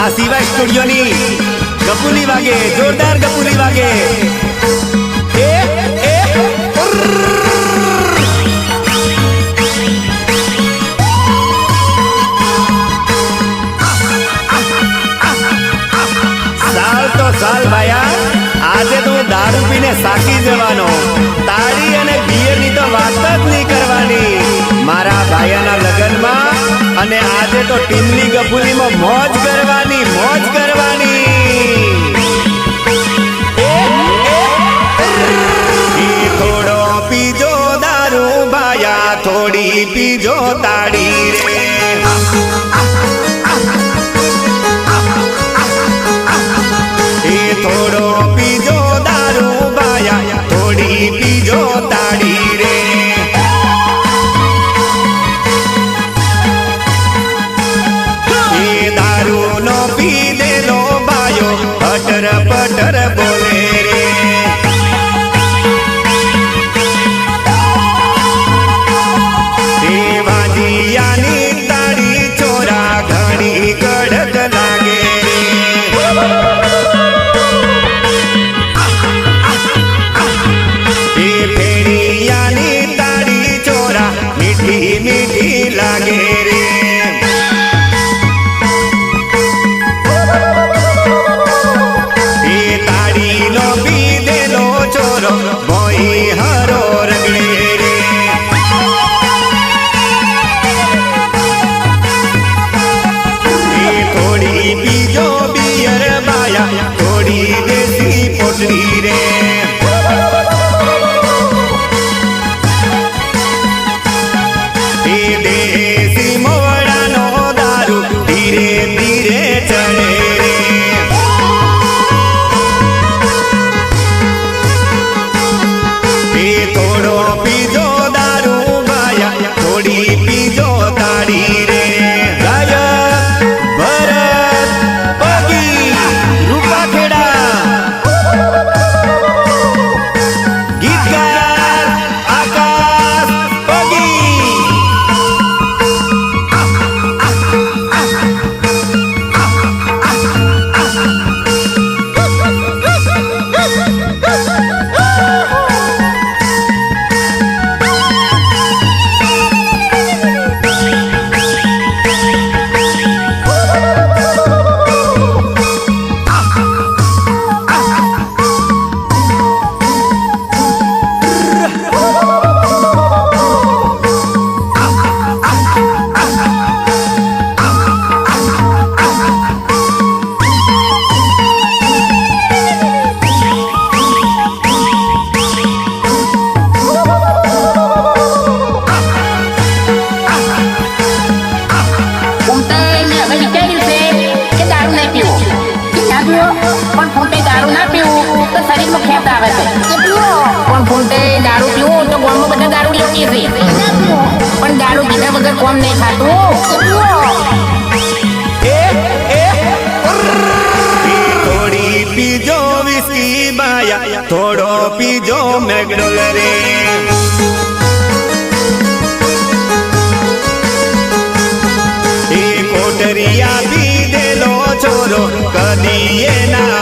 આ સિવાય સ્ટુડિયોની ગપુલી વાગે, જોરદાર ગપુલી વાગે. સાલ તો સાલ ભાયા, આજે તો દારૂ પીને સાકી જવાનો. તાળી અને બિયરની તો વાત જ નહીં કરવાની મારા ભાયાના લગ્નમાં. અને આજે તો ટીમની ગપુલીમાં મોજ કરવાની, મોજ કરવાની. થોડો પીજો દારૂ ભાયા, થોડી પીજો તાળી રે. થોડો પીજો દારૂ ભાયા, થોડી પીજો તાળી રે. એ દારૂ નો પીધેલો ભાયો પટર પટર બોલે રે. એ વાજિયાની તાળી ચોરા ઘણી કડક લાગે રે. મીઠી મીઠી લાગે રે. એ તાળીનો પીધેલો ચોરો ભોઈ હરો રગડે રે. એ થોડી પીજો બિયર બાયા, થોડી દેશી પોટલી રે. દેશી મોવડાનો દારૂ ધીરે ધીરે ચડે રે. એ થોડો પીજો દારૂ ભાયા, થોડી પીજો તાળી રે. ગાયક ભરત પગી રૂપાખેડા, ગીતકાર આકાશ પગી. પણ ફૂટે દારૂ ના પીવું તો શરીરમાં ખેત આવે છે. પણ ફૂટે દારૂ પીવું તો ગામમાં બધા દારૂ લેતી છે. પણ દારૂ પીધા વગર કોમ નહીં ખાતું. થોડી પીજો વિસ્કી બાયા, થોડો પીજો મેગડોલ રે. એ કોટરિયા પીધેલો ચોરો કદી એના